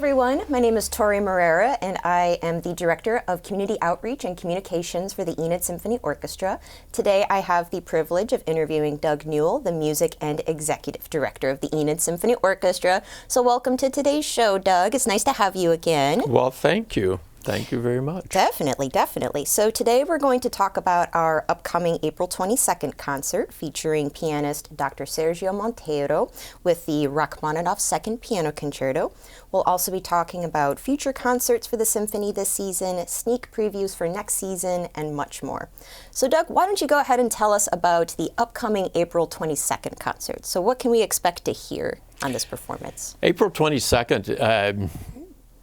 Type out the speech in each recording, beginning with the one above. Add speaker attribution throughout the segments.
Speaker 1: everyone. My name is Tori Monteiro, and I am the Director of Community Outreach and Communications for the Enid Symphony Orchestra. Today I have the privilege of interviewing Doug Newell, the Music and Executive Director of the Enid Symphony Orchestra. So welcome to today's show, Doug. It's nice to have you again.
Speaker 2: Well, thank you. Thank you very much.
Speaker 1: Definitely, definitely. So today we're going to talk about our upcoming April 22nd concert featuring pianist Dr. Sergio Monteiro with the Rachmaninoff Second Piano Concerto. We'll also be talking about future concerts for the symphony this season, sneak previews for next season, and much more. So Doug, why don't you go ahead and tell us about the upcoming April 22nd concert? So what can we expect to hear on this performance?
Speaker 2: April 22nd,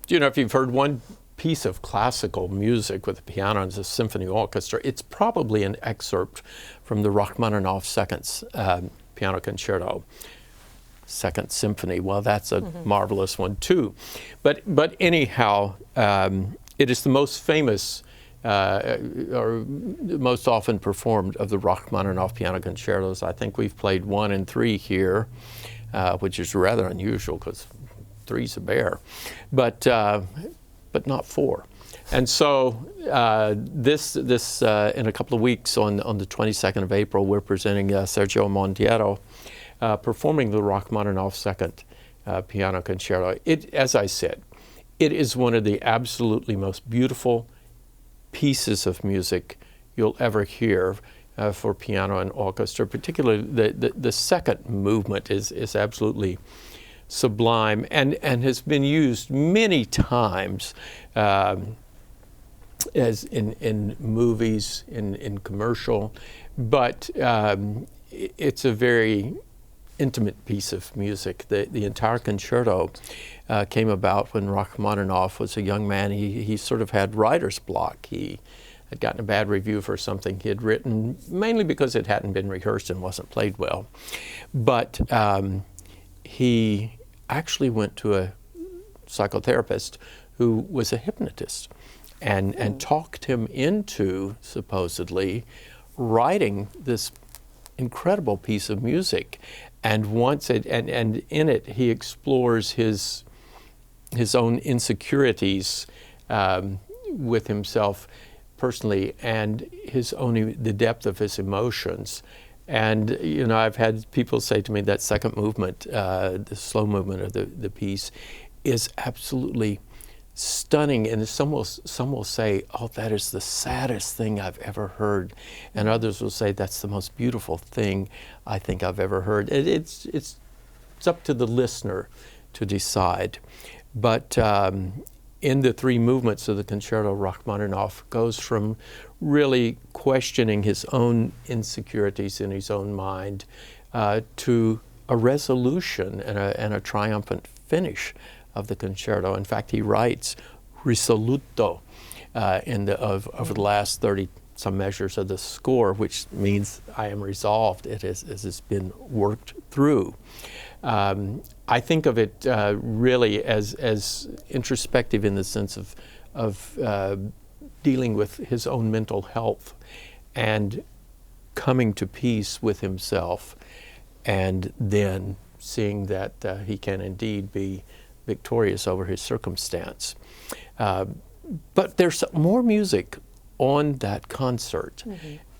Speaker 2: if you've heard one piece of classical music with the piano and the symphony orchestra, it's probably an excerpt from the Rachmaninoff Second Piano Concerto, Second Symphony. Well, that's a marvelous one too. But anyhow, it is the most famous or most often performed of the Rachmaninoff piano concertos. I think we've played 1 and 3 here, which is rather unusual because 3's a bear. But not 4. And so this in a couple of weeks on the 22nd of April, we're presenting Sergio Monteiro performing the Rachmaninoff Second Piano Concerto. As I said, it is one of the absolutely most beautiful pieces of music you'll ever hear for piano and orchestra. Particularly the second movement is absolutely sublime and has been used many times as in movies, in commercial, but it's a very intimate piece of music. The entire concerto came about when Rachmaninoff was a young man. He sort of had writer's block. He had gotten a bad review for something he had written, mainly because it hadn't been rehearsed and wasn't played well. But he actually went to a psychotherapist who was a hypnotist and talked him into, supposedly, writing this incredible piece of music. And and in it, he explores his own insecurities with himself personally and the depth of his emotions. And, I've had people say to me that second movement, the slow movement of the piece, is absolutely stunning. And some will say, oh, that is the saddest thing I've ever heard. And others will say, that's the most beautiful thing I think I've ever heard. It's up to the listener to decide. But in the 3 movements of the concerto, Rachmaninoff goes from really questioning his own insecurities in his own mind to a resolution and a triumphant finish of the concerto. In fact, he writes risoluto over the last 30-some measures of the score, which means I am resolved. It has been worked through. I think of it really as introspective in the sense of dealing with his own mental health and coming to peace with himself, and then seeing that he can indeed be victorious over his circumstance. But there's more music on that concert.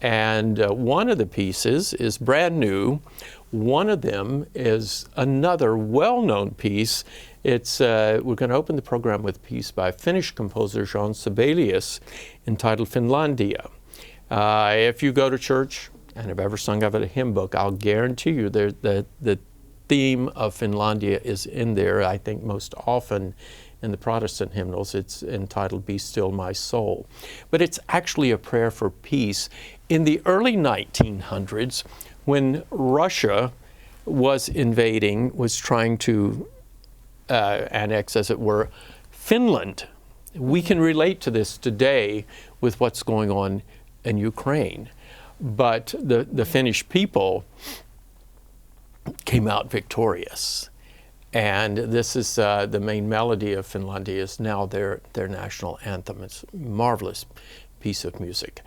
Speaker 2: And one of the pieces is brand new. One of them is another well-known piece. We're going to open the program with a piece by Finnish composer Jean Sibelius entitled Finlandia. If you go to church and have ever sung out of a hymn book, I'll guarantee you the theme of Finlandia is in there. I think most often in the Protestant hymnals it's entitled Be Still My Soul. But it's actually a prayer for peace. In the early 1900s, when Russia was trying to annex, as it were, Finland, we can relate to this today with what's going on in Ukraine. But the Finnish people came out victorious. And this is the main melody of Finlandia is now their national anthem. It's a marvelous piece of music.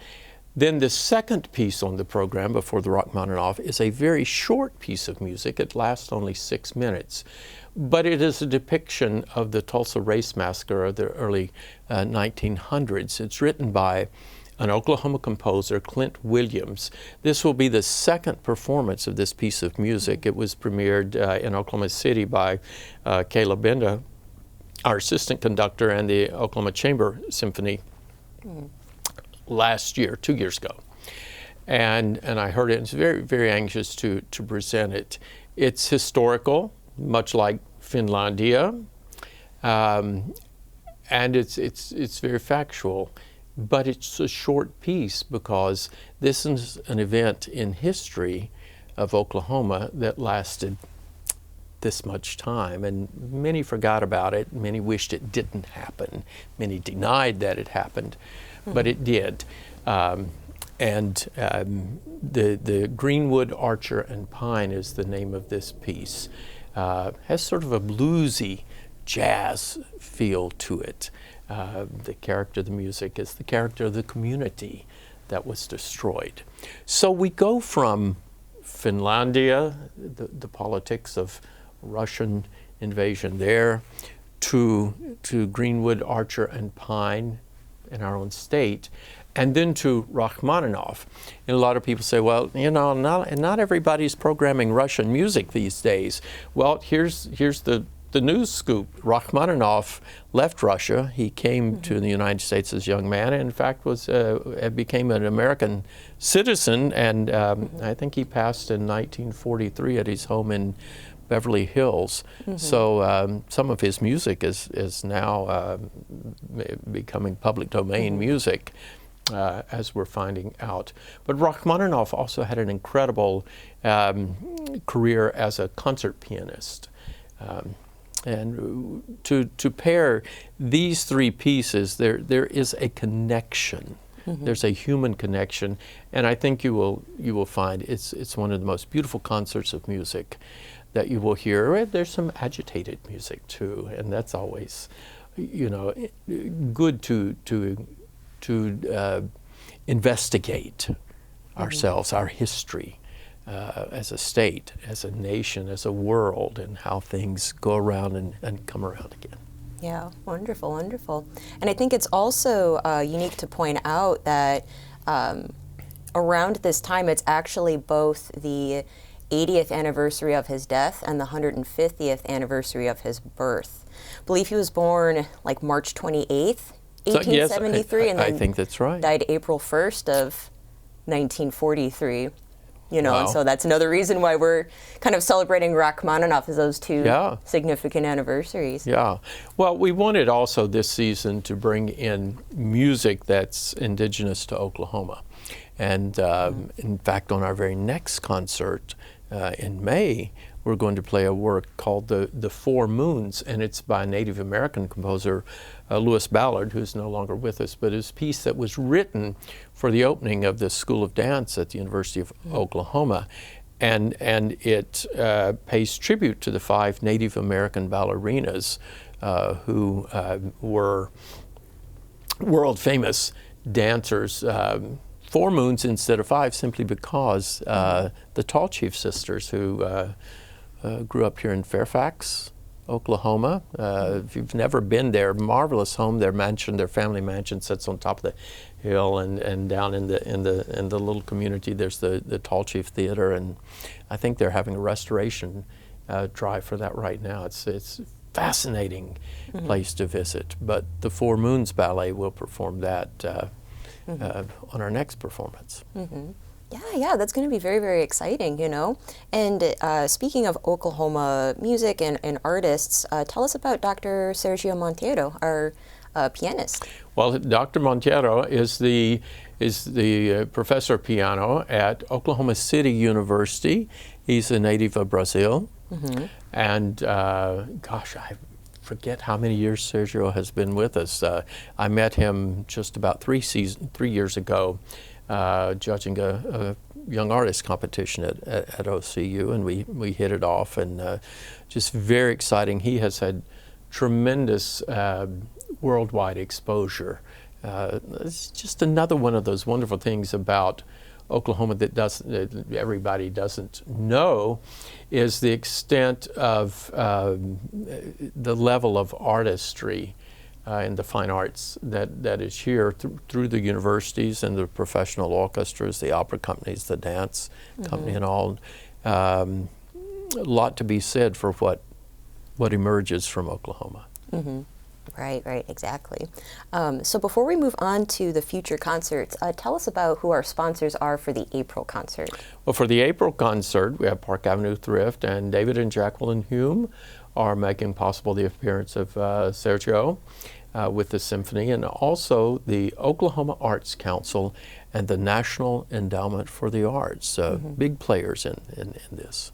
Speaker 2: Then the second piece on the program before the Rachmaninoff is a very short piece of music. It lasts only 6 minutes, but it is a depiction of the Tulsa Race Massacre of the early 1900s. It's written by an Oklahoma composer, Clint Williams. This will be the second performance of this piece of music. It was premiered in Oklahoma City by Kayla Benda, our assistant conductor, and the Oklahoma Chamber Symphony last year, 2 years ago. And I heard it and was very, very anxious to present it. It's historical, much like Finlandia, and it's very factual. But it's a short piece because this is an event in history of Oklahoma that lasted this much time, and many forgot about it. Many wished it didn't happen. Many denied that it happened, but it did. The Greenwood, Archer, and Pine is the name of this piece. Has sort of a bluesy jazz feel to it. The character of the music is the character of the community that was destroyed. So we go from Finlandia, the politics of Russian invasion there, to Greenwood, Archer, and Pine in our own state, and then to Rachmaninoff. And a lot of people say, well, you know, not everybody's programming Russian music these days. Well, here's the news scoop. Rachmaninoff left Russia. He came to the United States as a young man, and in fact became an American citizen, and I think he passed in 1943 at his home in Beverly Hills. So some of his music is now becoming public domain music, as we're finding out. But Rachmaninoff also had an incredible career as a concert pianist. And to pair these three pieces, there is a connection. There's a human connection, and I think you will find it's one of the most beautiful concerts of music that you will hear. There's some agitated music too, and that's always, you know, good to investigate ourselves, our history. As a state, as a nation, as a world, and how things go around and come around again.
Speaker 1: Yeah, wonderful, wonderful. And I think it's also unique to point out that around this time, it's actually both the 80th anniversary of his death and the 150th anniversary of his birth. I believe he was born like March 28th, 1873,
Speaker 2: yes,
Speaker 1: and then
Speaker 2: I think that's right.
Speaker 1: Died April 1st of 1943. You know,
Speaker 2: Wow.
Speaker 1: and so that's another reason why we're kind of celebrating Rachmaninoff as those two significant anniversaries.
Speaker 2: Yeah. Well, we wanted also this season to bring in music that's indigenous to Oklahoma. And in fact, on our very next concert in May, we're going to play a work called The Four Moons, and it's by a Native American composer, Lewis Ballard, who's no longer with us, but his piece that was written for the opening of the School of Dance at the University of Oklahoma. And it pays tribute to the 5 Native American ballerinas who were world famous dancers. 4 moons instead of 5, simply because the Tall Chief sisters, who grew up here in Fairfax, Oklahoma. If you've never been there, marvelous home. Their mansion, their family mansion, sits on top of the hill, and down in the little community, there's the Tall Chief Theater, and I think they're having a restoration drive for that right now. It's a fascinating place to visit. But the 4 Moons Ballet will perform that on our next performance.
Speaker 1: Yeah, that's going to be very, very exciting, you know. And speaking of Oklahoma music and artists, tell us about Dr. Sergio Monteiro, our pianist.
Speaker 2: Well, Dr. Monteiro is the professor of piano at Oklahoma City University. He's a native of Brazil. And gosh, I forget how many years Sergio has been with us. I met him just about 3 years ago, judging a young artist competition at OCU, and we hit it off, and just very exciting. He has had tremendous worldwide exposure. It's just another one of those wonderful things about Oklahoma that everybody doesn't know is the extent of the level of artistry in the fine arts that is here through the universities and the professional orchestras, the opera companies, the dance company, and all. A lot to be said for what emerges from Oklahoma.
Speaker 1: Right, exactly. So before we move on to the future concerts, tell us about who our sponsors are for the April concert.
Speaker 2: Well, for the April concert, we have Park Avenue Thrift, and David and Jacqueline Hume are making possible the appearance of Sergio with the Symphony, and also the Oklahoma Arts Council and the National Endowment for the Arts, big players in this.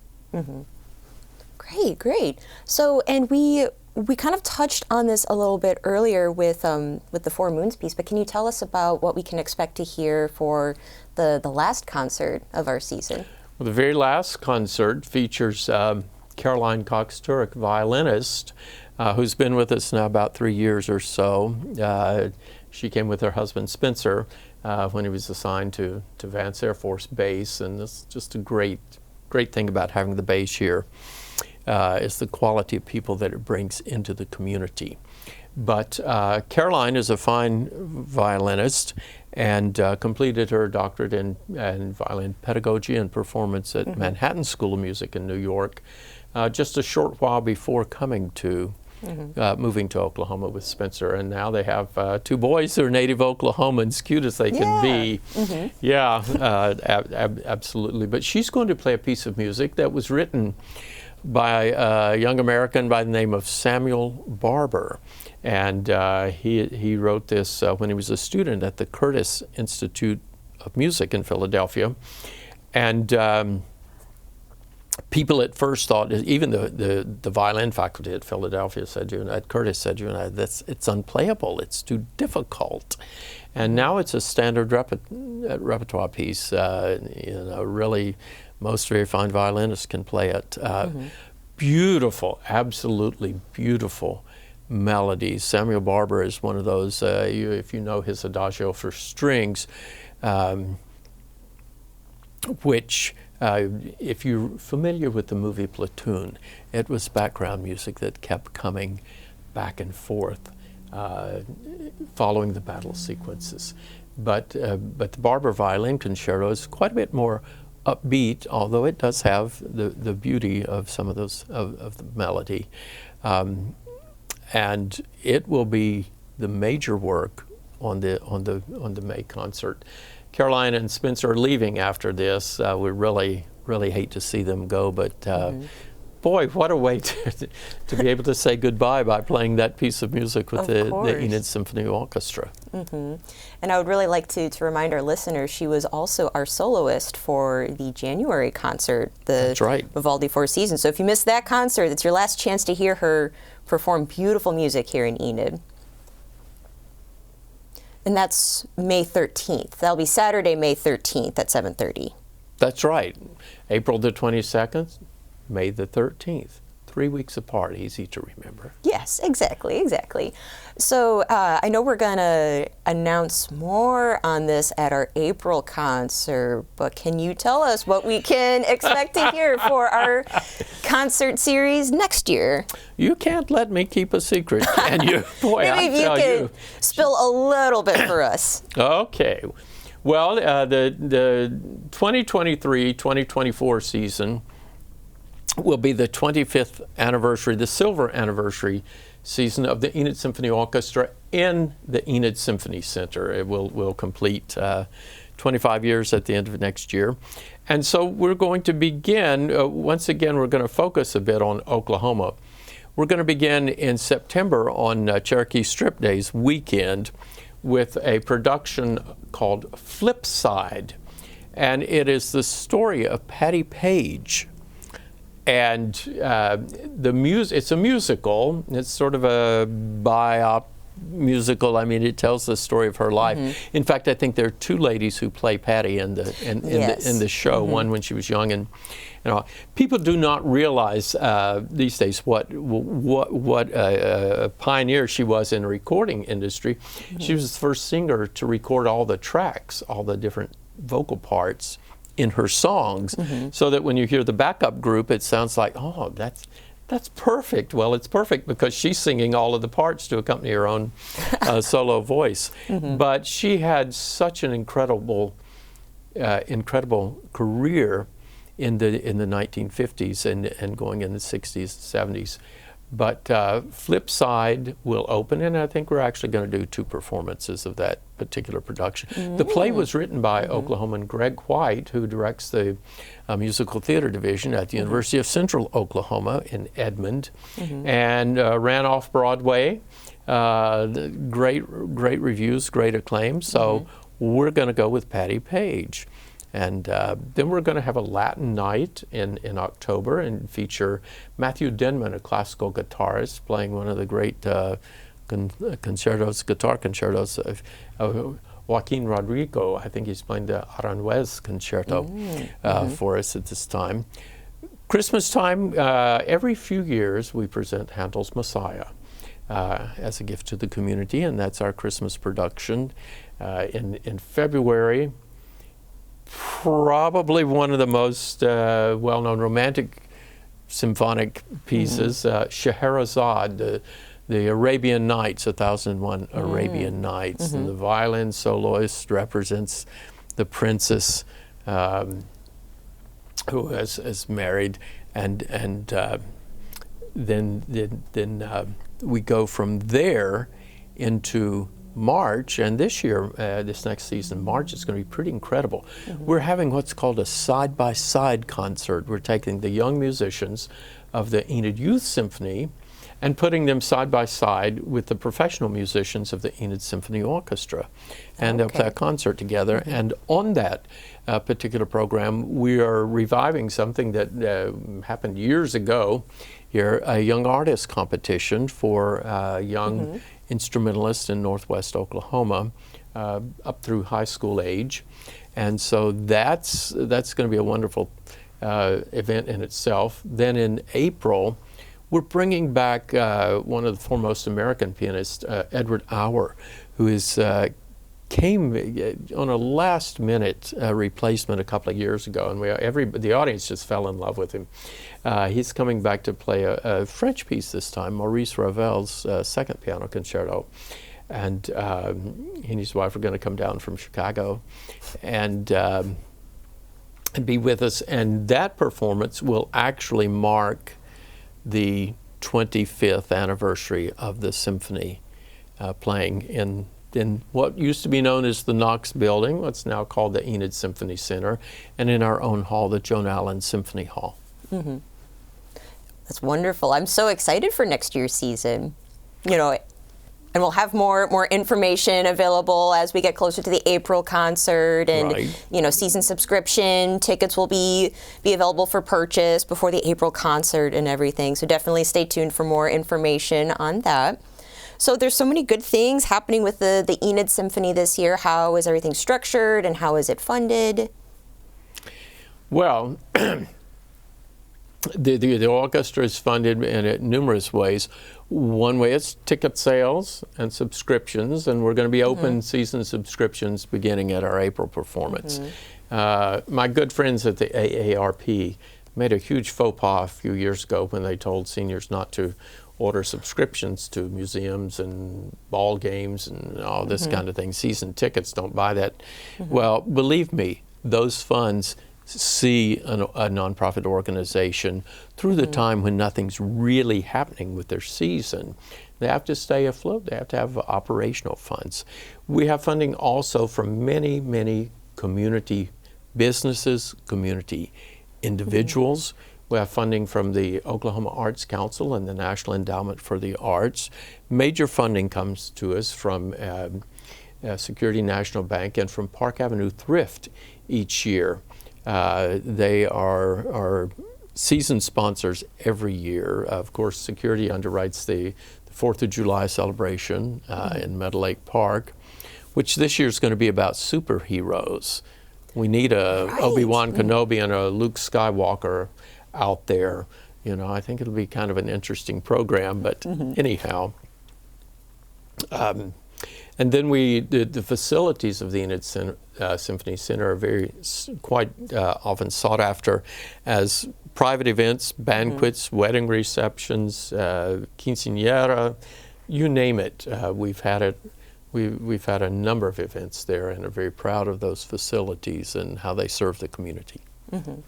Speaker 1: Great. So, and we kind of touched on this a little bit earlier with the Four Moons piece, but can you tell us about what we can expect to hear for the last concert of our season?
Speaker 2: Well, the very last concert features Caroline Cox-Turek, violinist, who's been with us now about 3 years or so. She came with her husband Spencer when he was assigned to Vance Air Force Base, and this is just a great thing about having the base here. Is the quality of people that it brings into the community. But Caroline is a fine violinist and completed her doctorate in violin pedagogy and performance at Manhattan School of Music in New York just a short while before coming to moving to Oklahoma with Spencer. And now they have 2 boys who are native Oklahomans, cute as they can be. Absolutely. But she's going to play a piece of music that was written by a young American by the name of Samuel Barber. And he wrote this when he was a student at the Curtis Institute of Music in Philadelphia. And people at first thought, even the violin faculty at Philadelphia said, at Curtis said, it's unplayable, it's too difficult. And now it's a standard repertoire piece. Really, most very fine violinists can play it. Beautiful, absolutely beautiful melodies. Samuel Barber is one of those, if you know his Adagio for strings, which, if you're familiar with the movie Platoon, it was background music that kept coming back and forth following the battle sequences. But the Barber Violin Concerto is quite a bit more upbeat, although it does have the beauty of some of those of the melody, and it will be the major work on the May concert. Caroline and Spencer are leaving after this. We really hate to see them go, but boy, what a way to be able to say goodbye by playing that piece of music with the Enid Symphony Orchestra.
Speaker 1: And I would really like to remind our listeners, she was also our soloist for the January concert,
Speaker 2: That's right.
Speaker 1: Vivaldi Four Seasons. So if you missed that concert, it's your last chance to hear her perform beautiful music here in Enid. And that's May 13th. That'll be Saturday, May 13th at 7:30.
Speaker 2: That's right. April the 22nd, May the 13th. 3 weeks apart, easy to remember.
Speaker 1: Yes, exactly. So I know we're going to announce more on this at our April concert, but can you tell us what we can expect to hear for our concert series next year?
Speaker 2: You can't let me keep a secret, can you? Boy,
Speaker 1: Maybe if you could spill a little bit for us.
Speaker 2: Okay. Well, the 2023-2024 season will be the 25th anniversary, the silver anniversary season of the Enid Symphony Orchestra in the Enid Symphony Center. It will complete 25 years at the end of next year. And so we're going to begin, once again, we're going to focus a bit on Oklahoma. We're going to begin in September on Cherokee Strip Days weekend with a production called Flipside. And it is the story of Patti Page. And it's a musical. It's sort of a biop musical. I mean, it tells the story of her life. In fact, I think there are 2 ladies who play Patti in the show. One when she was young, and people do not realize these days what a pioneer she was in the recording industry. She was the first singer to record all the tracks, all the different vocal parts in her songs, so that when you hear the backup group, it sounds like, oh, that's perfect. Well, it's perfect because she's singing all of the parts to accompany her own solo voice. But she had such an incredible career in the 1950s and going in the 60s and 70s. But Flip Side will open, and I think we're actually going to do 2 performances of that particular production. The play was written by Oklahoman Greg White, who directs the musical theater division at the University of Central Oklahoma in Edmond, and ran off Broadway. Great reviews, great acclaim. So we're going to go with Patti Page. And then we're going to have a Latin night in October and feature Matthew Denman, a classical guitarist, playing one of the great guitar concertos of Joaquin Rodrigo. I think he's playing the Aranjuez concerto for us at this time. Christmas time, every few years we present Handel's Messiah as a gift to the community, and that's our Christmas production. In February, probably one of the most well-known romantic symphonic pieces, Scheherazade, the Arabian Nights, 1001 Arabian Nights, and the violin soloist represents the princess who is married, and then we go from there into March, and this year, this next season, March is going to be pretty incredible. We're having what's called a side-by-side concert. We're taking the young musicians of the Enid Youth Symphony and putting them side by side with the professional musicians of the Enid Symphony Orchestra. And they'll play a concert together. And on that particular program, we are reviving something that happened years ago here, a young artist competition for young instrumentalists in Northwest Oklahoma up through high school age. And so that's going to be a wonderful event in itself. Then in April, we're bringing back one of the foremost American pianists, Edward Auer, who came on a last-minute replacement a couple of years ago, and the audience just fell in love with him. He's coming back to play a French piece this time, Maurice Ravel's second piano concerto, and he and his wife are going to come down from Chicago and be with us. And that performance will actually mark the 25th anniversary of the symphony playing in what used to be known as the Knox Building, what's now called the Enid Symphony Center, and in our own hall, the Joan Allen Symphony Hall.
Speaker 1: That's wonderful. I'm so excited for next year's season. And we'll have more information available as we get closer to the April concert, and season subscription tickets will be available for purchase before the April concert and everything. So definitely stay tuned for more information on that. So there's so many good things happening with the Enid Symphony this year. How is everything structured and how is it funded?
Speaker 2: Well, the orchestra is funded in numerous ways. One way is ticket sales and subscriptions, and we're going to be open season subscriptions beginning at our April performance. My good friends at the AARP made a huge faux pas a few years ago when they told seniors not to order subscriptions to museums and ball games and all this kind of thing. Season tickets, don't buy that. Well, believe me, those funds see a nonprofit organization through the time when nothing's really happening with their season. They have to stay afloat. They have to have operational funds. We have funding also from many, many community businesses, community individuals. We have funding from the Oklahoma Arts Council and the National Endowment for the Arts. Major funding comes to us from Security National Bank and from Park Avenue Thrift each year. They are season sponsors every year. Of course, Security underwrites the 4th of July celebration in Meadow Lake Park, which this year is going to be about superheroes. We need a Obi-Wan Kenobi and a Luke Skywalker out there. I think it'll be kind of an interesting program, but anyhow. And then the facilities of the Enid Symphony Center are quite often sought after as private events, banquets, wedding receptions, quinceañera, you name it. We've had it. We've had a number of events there, and are very proud of those facilities and how they serve the community.
Speaker 1: Mm-hmm.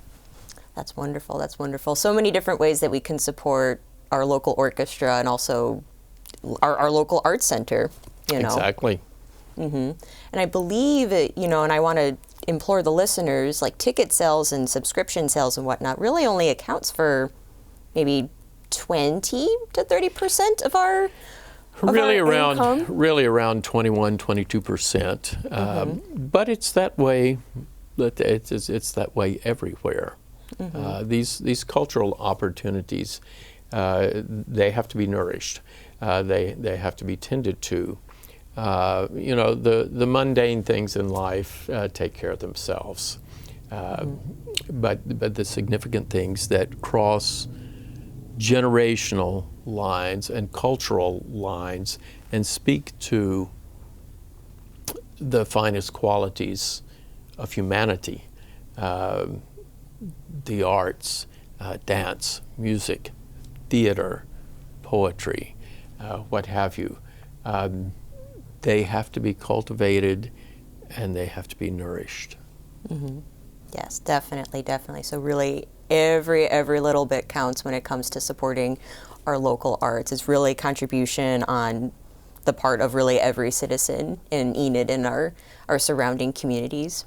Speaker 1: That's wonderful. That's wonderful. So many different ways that we can support our local orchestra and also our local arts center.
Speaker 2: Exactly.
Speaker 1: Mm-hmm. And I believe, and I want to implore the listeners, like ticket sales and subscription sales and whatnot really only accounts for maybe 20 to 30% of our income.
Speaker 2: Really around 21, 22%. But it's that way. It's that way everywhere. Mm-hmm. These cultural opportunities, they have to be nourished. They have to be tended to. The mundane things in life take care of themselves. But the significant things that cross generational lines and cultural lines and speak to the finest qualities of humanity, the arts, dance, music, theater, poetry, what have you. They have to be cultivated and they have to be nourished.
Speaker 1: Mm-hmm. Yes, definitely, definitely. So really every little bit counts when it comes to supporting our local arts. It's really contribution on the part of really every citizen in Enid and our surrounding communities,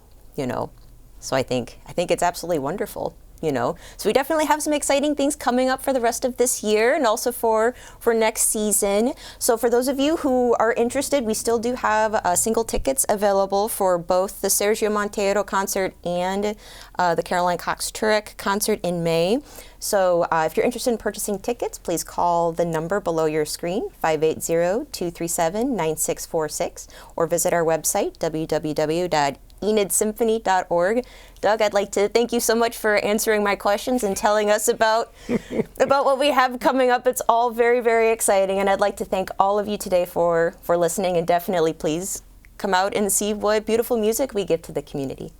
Speaker 1: So I think it's absolutely wonderful. So we definitely have some exciting things coming up for the rest of this year and also for next season. So for those of you who are interested, we still do have single tickets available for both the Sergio Monteiro concert and the Caroline Cox-Turek concert in May. So if you're interested in purchasing tickets, please call the number below your screen, 580-237-9646, or visit our website, www.enidsymphony.org. Doug, I'd like to thank you so much for answering my questions and telling us about what we have coming up. It's all very, very exciting, and I'd like to thank all of you today for listening, and definitely please come out and see what beautiful music we give to the community.